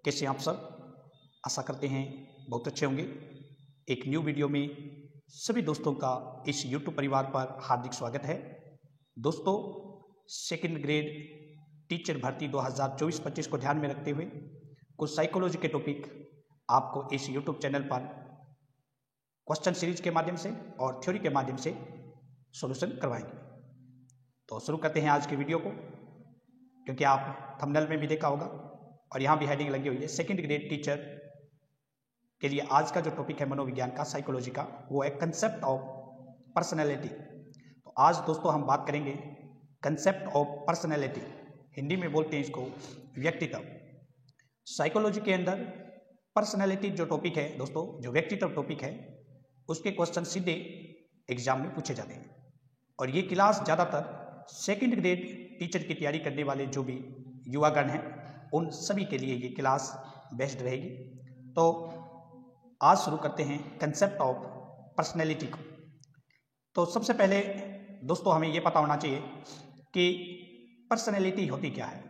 कैसे आप सब? आशा करते हैं बहुत अच्छे होंगे। एक न्यू वीडियो में सभी दोस्तों का इस YouTube परिवार पर हार्दिक स्वागत है। दोस्तों, सेकंड ग्रेड टीचर भर्ती 2024-25 को ध्यान में रखते हुए कुछ साइकोलॉजी के टॉपिक आपको इस YouTube चैनल पर क्वेश्चन सीरीज के माध्यम से और थ्योरी के माध्यम से सॉल्यूशन करवाएंगे। तो शुरू करते हैं आज की वीडियो को, क्योंकि आप थंबनेल में भी देखा होगा और यहाँ भी हेडिंग लगी हुई है सेकंड ग्रेड टीचर के लिए। आज का जो टॉपिक है मनोविज्ञान का, साइकोलॉजी का, वो है कंसेप्ट ऑफ पर्सनैलिटी। तो आज दोस्तों हम बात करेंगे कंसेप्ट ऑफ पर्सनैलिटी, हिंदी में बोलते हैं इसको व्यक्तित्व। साइकोलॉजी के अंदर पर्सनैलिटी जो टॉपिक है दोस्तों, जो व्यक्तित्व टॉपिक है, उसके क्वेश्चन सीधे एग्जाम में पूछे जाते हैं। और ये क्लास ज़्यादातर सेकंड ग्रेड टीचर की तैयारी करने वाले जो भी युवागण हैं उन सभी के लिए ये क्लास बेस्ट रहेगी। तो आज शुरू करते हैं कंसेप्ट ऑफ पर्सनैलिटी को। तो सबसे पहले दोस्तों हमें ये पता होना चाहिए कि पर्सनैलिटी होती क्या है।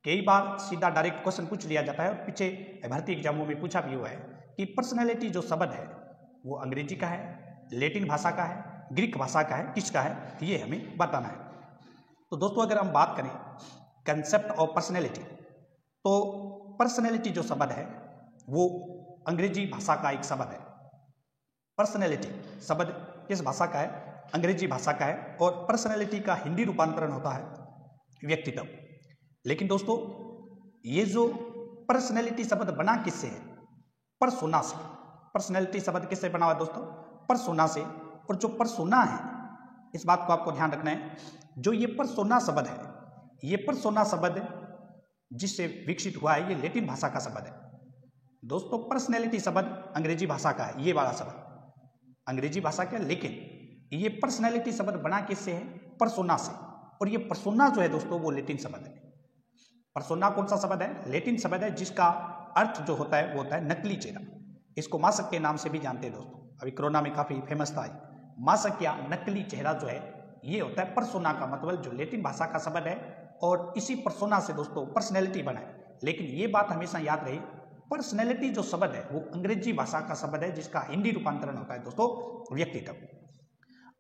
कई बार सीधा डायरेक्ट क्वेश्चन पूछ लिया जाता है और पीछे भर्ती एग्जामों में पूछा भी हुआ है कि पर्सनैलिटी जो शब्द है वो अंग्रेजी का है, लैटिन भाषा का है, ग्रीक भाषा का है, किसका है, ये हमें बताना है। तो दोस्तों अगर हम बात करें कंसेप्ट ऑफ पर्सनैलिटी, तो पर्सनैलिटी जो शब्द है वो अंग्रेजी भाषा का एक शब्द है। पर्सनैलिटी शब्द किस भाषा का है? अंग्रेजी भाषा का है। और पर्सनैलिटी का हिंदी रूपांतरण होता है व्यक्तित्व। लेकिन दोस्तों ये जो पर्सनैलिटी शब्द बना किससे है? पर्सोना से। पर्सनैलिटी शब्द किससे बना हुआ है दोस्तों? पर्सोना से। और जो पर्सोना है, इस बात को आपको ध्यान रखना है, जो ये पर्सोना शब्द है, ये पर्सोना शब्द जिससे विकसित हुआ है, ये लैटिन भाषा का शब्द है। दोस्तों पर्सनैलिटी शब्द अंग्रेजी भाषा का है, ये वाला शब्द अंग्रेजी भाषा का, लेकिन ये पर्सनैलिटी शब्द बना किससे है? पर्सोना से। और ये पर्सोना जो है दोस्तों वो लैटिन शब्द है। पर्सोना कौन सा शब्द है? लैटिन शब्द है, जिसका अर्थ जो होता है वो होता है नकली चेहरा। इसको मास्क के नाम से भी जानते हैं दोस्तों, अभी कोरोना में काफी फेमस था। मास्क या नकली चेहरा जो है ये होता है पर्सोना का, मतलब जो लैटिन भाषा का शब्द है। और इसी पर्सोना से दोस्तों पर्सनैलिटी बना है। लेकिन ये बात हमेशा याद रहे, पर्सनैलिटी जो शब्द है वो अंग्रेजी भाषा का शब्द है, जिसका हिंदी रूपांतरण होता है दोस्तों व्यक्तित्व।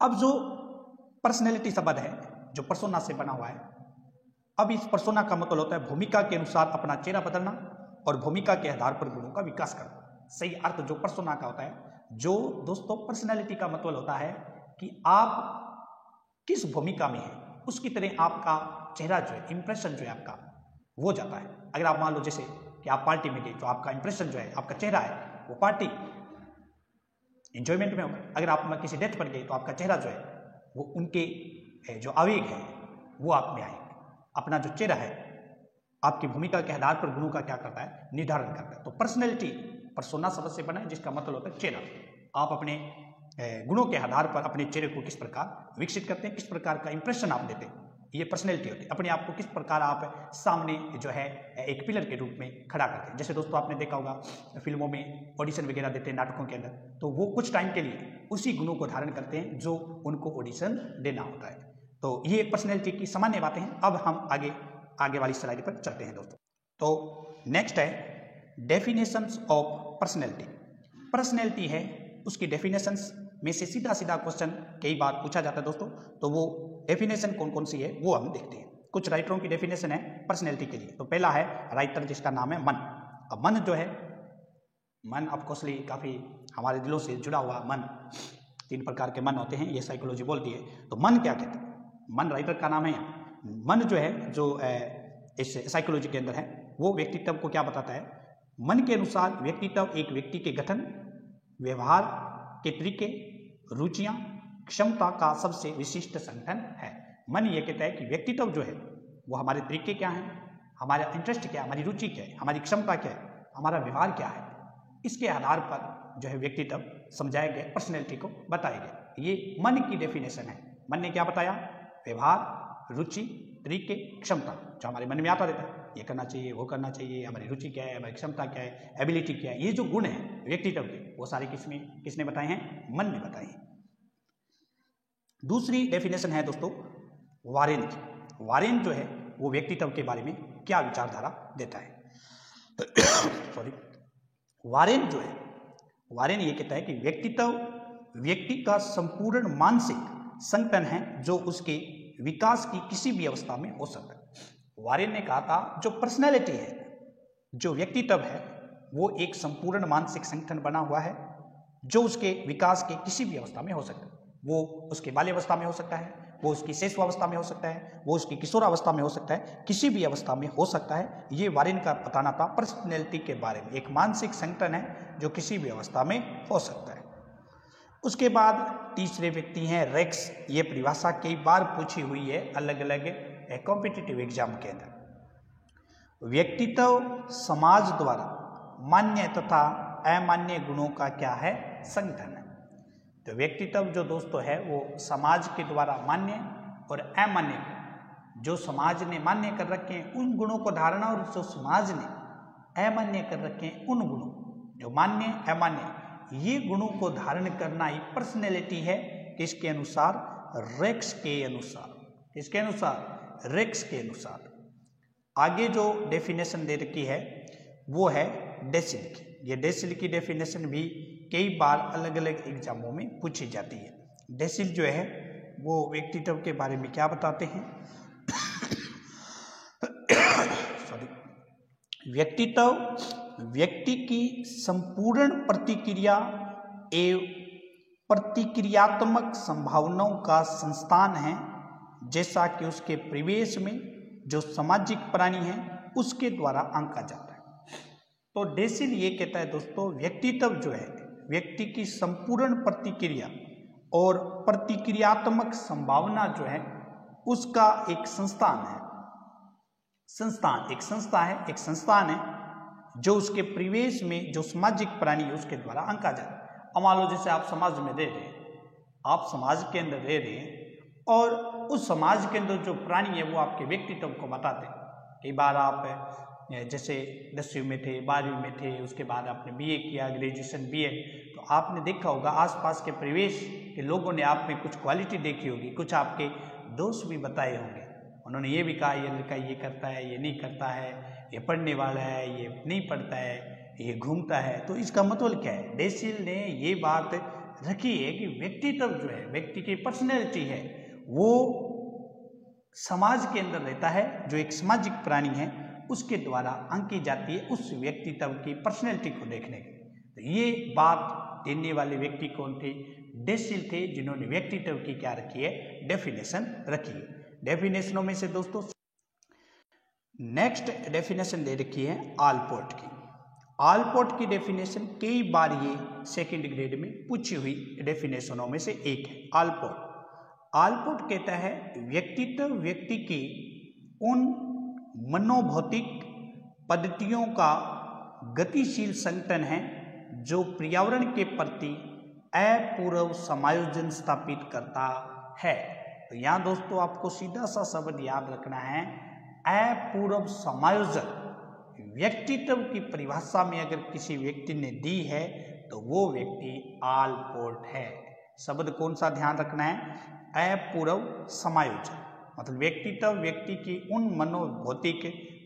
अब जो पर्सनैलिटी शब्द है जो पर्सोना से बना हुआ है, अब इस पर्सोना का मतलब होता है भूमिका के अनुसार अपना चेहरा बदलना और भूमिका के आधार पर गुणों का विकास करना। सही अर्थ जो पर्सोना का होता है, जो दोस्तों पर्सनैलिटी का मतलब होता है कि आप किस भूमिका में है उसकी तरह आपका चेहरा जो है, इंप्रेशन जो है आपका, वो जाता है। अगर आप मान लो जैसे कि आप पार्टी में गए तो आपका इंप्रेशन जो है, आपका चेहरा है, वो पार्टी एंजॉयमेंट में होगा। अगर आप किसी डेथ पर गए तो आपका चेहरा जो है वो उनके जो आवेग है वो आप में आएंगे। अपना जो चेहरा है आपकी भूमिका के आधार पर गुणों का क्या करता है? निर्धारण करता है। तो पर्सनैलिटी पर्सोना शब्द से बना है, जिसका मतलब होता है चेहरा। आप अपने गुणों के आधार पर अपने चेहरे को किस प्रकार विकसित करते हैं, किस प्रकार का इंप्रेशन आप देते हैं, ये पर्सनैलिटी होती है। अपने आप को किस प्रकार आप सामने जो है एक पिलर के रूप में खड़ा करते हैं। जैसे दोस्तों आपने देखा होगा फिल्मों में ऑडिशन वगैरह देते हैं नाटकों के अंदर, तो वो कुछ टाइम के लिए उसी गुणों को धारण करते हैं जो उनको ऑडिशन देना होता है। तो ये पर्सनैलिटी की सामान्य बातें हैं। अब हम आगे वाली स्लाइड पर चलते हैं दोस्तों। तो नेक्स्ट है डेफिनेशंस ऑफ पर्सनैलिटी। पर्सनैलिटी है, उसकी डेफिनेशंस में से सीधा क्वेश्चन कई बार पूछा जाता है दोस्तों। तो वो डेफिनेशन कौन कौन सी है वो हम देखते हैं। कुछ राइटरों की डेफिनेशन है पर्सनैलिटी के लिए। तो पहला है राइटर जिसका नाम है मन। अब मन जो है, मन ऑफकोर्सली काफ़ी हमारे दिलों से जुड़ा हुआ मन, 3 प्रकार के मन होते हैं, ये साइकोलॉजी बोलती है। तो मन क्या कहते हैं? मन राइटर का नाम है। मन जो है, जो इस साइकोलॉजी के अंदर है, वो व्यक्तित्व को क्या बताता है? मन के अनुसार व्यक्तित्व एक व्यक्ति के गठन, व्यवहार के तरीके, रुचियां, क्षमता का सबसे विशिष्ट संगठन है। मन ये कहता है कि व्यक्तित्व जो है वो हमारे तरीके क्या हैं, हमारा इंटरेस्ट क्या है, हमारी रुचि क्या है, हमारी क्षमता क्या है, हमारा व्यवहार क्या है, इसके आधार पर जो है व्यक्तित्व समझाया गया, पर्सनैलिटी को बताया गया। ये मन की डेफिनेशन है। मन ने क्या बताया? व्यवहार, रुचि, तरीके, क्षमता, जो हमारे मन में आता रहता है, ये करना चाहिए, वो करना चाहिए, हमारी रुचि क्या है, हमारी क्षमता क्या है, एबिलिटी क्या है, ये जो गुण है व्यक्तित्व के, वो सारे किसने बताए हैं? मन ने बताए हैं। दूसरी डेफिनेशन है दोस्तों वारेन की। वारेन जो है वो व्यक्तित्व के बारे में क्या विचारधारा देता है? सॉरी, वारेन जो है, वारेन ये कहता है कि व्यक्तित्व व्यक्ति का संपूर्ण मानसिक संगठन है जो उसके विकास की किसी भी अवस्था में हो सकता है। वारेन ने कहा था जो पर्सनैलिटी है, जो व्यक्तित्व है, वो एक संपूर्ण मानसिक संगठन बना हुआ है जो उसके विकास के किसी भी अवस्था में हो सकता है। वो उसके बाल्यावस्था में हो सकता है, वो उसकी शैशवावस्था में हो सकता है, वो उसकी किशोरावस्था में हो सकता है, किसी भी अवस्था में हो सकता है। ये वारेन का बताना था पर्सनैलिटी के बारे में, एक मानसिक संगठन है जो किसी भी अवस्था में हो सकता है। उसके बाद तीसरे व्यक्ति हैं रेक्स। ये परिभाषा कई बार पूछी हुई है अलग अलग कॉम्पिटिटिव एग्जाम के अंदर। व्यक्तित्व समाज द्वारा मान्य तथा अमान्य गुणों का क्या है, संगठन है। तो व्यक्तित्व जो दोस्तों है वो समाज के द्वारा मान्य और अमान्य, जो समाज ने मान्य कर रखे हैं उन गुणों को धारणा, और जो समाज ने अमान्य कर रखे हैं उन गुणों, जो मान्य अमान्य, ये गुणों को धारण करना ही पर्सनैलिटी है। किसके अनुसार, रेक्स के अनुसार। किसके अनुसार, रेक्स के अनुसार। आगे जो डेफिनेशन दे रखी है वो है डेसिल की। ये डेसिल की डेफिनेशन भी कई बार अलग अलग एग्जामों में पूछी जाती है। डेसिल जो है वो व्यक्तित्व के बारे में क्या बताते हैं सॉरी, व्यक्तित्व व्यक्ति की संपूर्ण प्रतिक्रिया एवं प्रतिक्रियात्मक संभावनाओं का संस्थान है, जैसा कि उसके परिवेश में जो सामाजिक प्राणी है उसके द्वारा आंका जाता है। तो डेसिल ये कहता है दोस्तों, व्यक्तित्व जो है व्यक्ति की संपूर्ण प्रतिक्रिया और प्रतिक्रियात्मक संभावना जो है उसका एक संस्थान है। संस्थान एक संस्था है, एक संस्थान है जो उसके परिवेश में जो सामाजिक प्राणी है उसके द्वारा आंका जाता है। अब मान लो जैसे आप समाज में रह रहे हैं, आप समाज के अंदर रह रहे हैं और उस समाज के अंदर जो प्राणी है वो आपके व्यक्तित्व को बताते हैं। कई बार आप जैसे 10वीं में थे, 12वीं में थे, उसके बाद आपने बीए किया, ग्रेजुएशन बीए, तो आपने देखा होगा आसपास के परिवेश के लोगों ने आप में कुछ क्वालिटी देखी होगी, कुछ आपके दोस्त भी बताए होंगे। उन्होंने ये भी कहा ये लड़का ये करता है, ये नहीं करता है, ये पढ़ने वाला है, ये नहीं पढ़ता है, ये घूमता है। तो इसका मतलब क्या है, डेसिल ने ये बात रखी है कि व्यक्तित्व जो है, व्यक्ति की पर्सनैलिटी है, वो समाज के अंदर रहता है, जो एक सामाजिक प्राणी है उसके द्वारा आंकी जाती है उस व्यक्तित्व की पर्सनैलिटी को देखने के। तो ये बात देने वाले व्यक्ति कौन थे, डेसिल थे, जिन्होंने व्यक्तित्व की क्या रखी है, डेफिनेशन रखी है। डेफिनेशनों में से दोस्तों नेक्स्ट डेफिनेशन दे रखी है आलपोर्ट की। आलपोर्ट की डेफिनेशन कई बार ये सेकंड ग्रेड में पूछी हुई डेफिनेशनों में से एक है आलपोर्ट। आलपोर्ट कहता है व्यक्तित्व व्यक्ति की उन मनोभौतिक पद्धतियों का गतिशील संगठन है जो पर्यावरण के प्रति अपूर्व समायोजन स्थापित करता है। तो यहाँ दोस्तों आपको सीधा सा शब्द याद रखना है, अपूर्व समायोजन। व्यक्तित्व की परिभाषा में अगर किसी व्यक्ति ने दी है तो वो व्यक्ति आलपोर्ट है। शब्द कौन सा ध्यान रखना है, अपूर्व समायोजन। मतलब व्यक्तित्व व्यक्ति की उन मनोभौतिक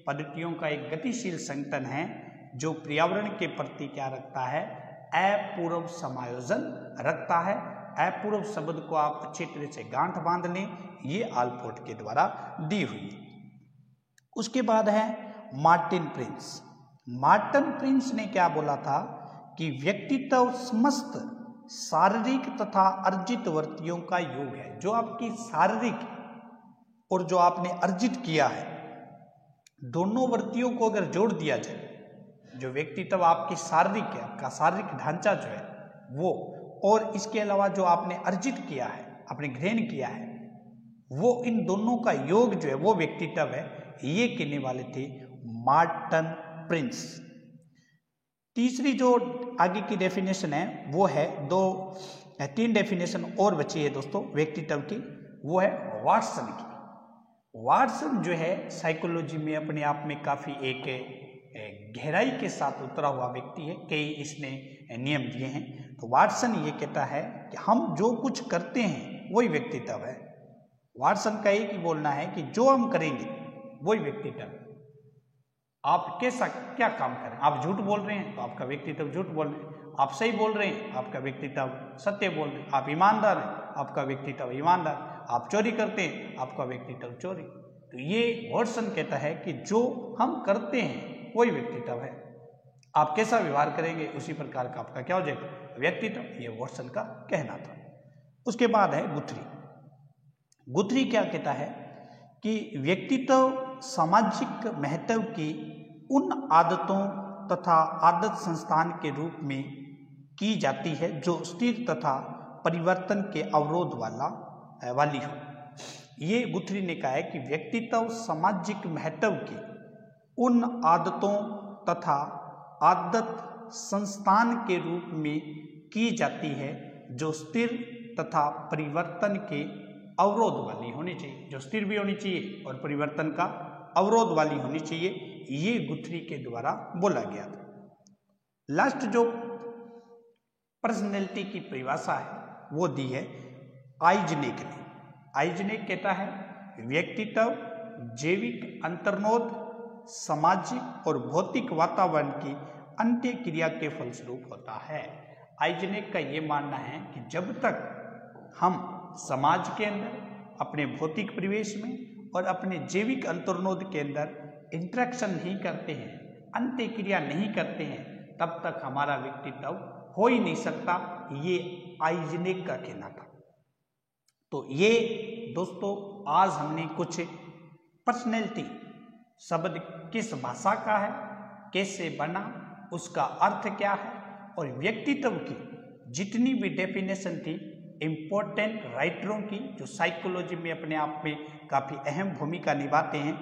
पद्धतियों का एक गतिशील संगठन है जो पर्यावरण के प्रति क्या रखता है, अपूर्व समायोजन रखता है। अपूर्व शब्द को आप अच्छी तरह से गांठ बांध लें, ये आलपोर्ट के द्वारा दी हुई है। उसके बाद है मार्टिन प्रिंस। मार्टिन प्रिंस ने क्या बोला था कि व्यक्तित्व समस्त शारीरिक तथा अर्जित वृत्तियों का योग है। जो आपकी शारीरिक और जो आपने अर्जित किया है, दोनों वृत्तियों को अगर जोड़ दिया जाए, जो व्यक्तित्व आपकी शारीरिक है, आपका शारीरिक ढांचा जो है वो, और इसके अलावा जो आपने अर्जित किया है, आपने ग्रहण किया है, वो इन दोनों का योग जो है वो व्यक्तित्व है। ये कहने वाले थे मार्टिन प्रिंस। तीसरी जो आगे की डेफिनेशन है वो है, तीन डेफिनेशन और बची है दोस्तों व्यक्तित्व की, वो है वाटसन की। वाटसन जो है साइकोलॉजी में अपने आप में काफ़ी एक गहराई के साथ उतरा हुआ व्यक्ति है, कई इसने नियम दिए हैं। तो वाटसन ये कहता है कि हम जो कुछ करते हैं वही व्यक्तित्व है। वाटसन का एक ही बोलना है कि जो हम करेंगे वही व्यक्तित्व। आप कैसा क्या काम करें। आप झूठ बोल रहे हैं तो आपका व्यक्तित्व झूठ बोल रहे हैं, आप सही बोल रहे हैं आपका व्यक्तित्व सत्य बोल रहे हैं, आप ईमानदार हैं आपका व्यक्तित्व ईमानदार, आप चोरी करते हैं आपका व्यक्तित्व चोरी। तो ये वॉटसन कहता है कि जो हम करते हैं वही व्यक्तित्व है, आप कैसा व्यवहार करेंगे उसी प्रकार का आपका क्या हो जाएगा व्यक्तित्व। ये वॉटसन का कहना था। उसके बाद है गुथरी। गुथरी क्या कहता है कि व्यक्तित्व सामाजिक महत्व की उन आदतों तथा आदत संस्थान के रूप में की जाती है जो स्थिर तथा परिवर्तन के अवरोध वाली हो। ये गुथरी ने कहा है कि व्यक्तित्व सामाजिक महत्व की उन आदतों तथा आदत संस्थान के रूप में की जाती है जो स्थिर तथा परिवर्तन के अवरोध वाली होनी चाहिए, जो स्थिर भी होनी चाहिए और परिवर्तन का अवरोध वाली होनी चाहिए। ये गुथरी के द्वारा बोला गया था। लास्ट जो पर्सनैलिटी की परिभाषा है वो दी है आइजनेक ने। आइजनेक कहता है व्यक्तित्व जैविक अंतर्नोद सामाजिक और भौतिक वातावरण की अंत्य क्रिया के फलस्वरूप होता है। आइजनेक का ये मानना है कि जब तक हम समाज के अंदर अपने भौतिक परिवेश में और अपने जैविक अंतर्नोद के अंदर इंटरेक्शन नहीं करते हैं, अंत्य क्रिया नहीं करते हैं, तब तक हमारा व्यक्तित्व हो ही नहीं सकता। ये आइजनेक का कहना था। तो ये दोस्तों आज हमने कुछ पर्सनैलिटी शब्द किस भाषा का है, कैसे बना, उसका अर्थ क्या है और व्यक्तित्व की जितनी भी डेफिनेशन थी इम्पोर्टेंट राइटरों की जो साइकोलॉजी में अपने आप में काफ़ी अहम भूमिका निभाते हैं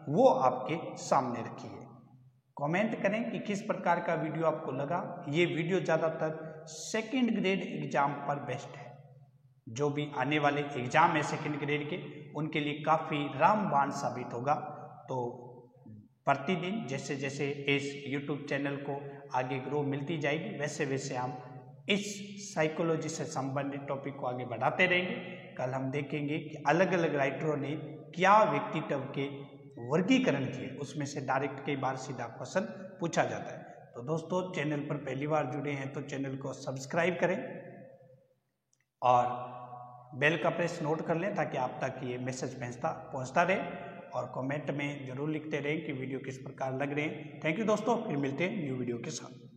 वो आपके सामने रखी है। कमेंट करें कि किस प्रकार का वीडियो आपको लगा। ये वीडियो ज़्यादातर सेकंड ग्रेड एग्जाम पर बेस्ट है। जो भी आने वाले एग्जाम है सेकंड ग्रेड के उनके लिए काफ़ी रामबाण साबित होगा। तो प्रतिदिन जैसे जैसे इस YouTube चैनल को आगे ग्रो मिलती जाएगी वैसे वैसे हम इस साइकोलॉजी से संबंधित टॉपिक को आगे बढ़ाते रहेंगे। कल हम देखेंगे कि अलग अलग राइटरों ने क्या व्यक्तित्व के वर्गीकरण किए, उसमें से डायरेक्ट कई बार सीधा क्वेश्चन पूछा जाता है। तो दोस्तों चैनल पर पहली बार जुड़े हैं तो चैनल को सब्सक्राइब करें और बेल का प्रेस नोट कर लें ताकि आप तक ये मैसेज पहुंचता रहे। और कमेंट में जरूर लिखते रहें कि वीडियो किस प्रकार लग रहे हैं। थैंक यू दोस्तों, फिर मिलते हैं न्यू वीडियो के साथ।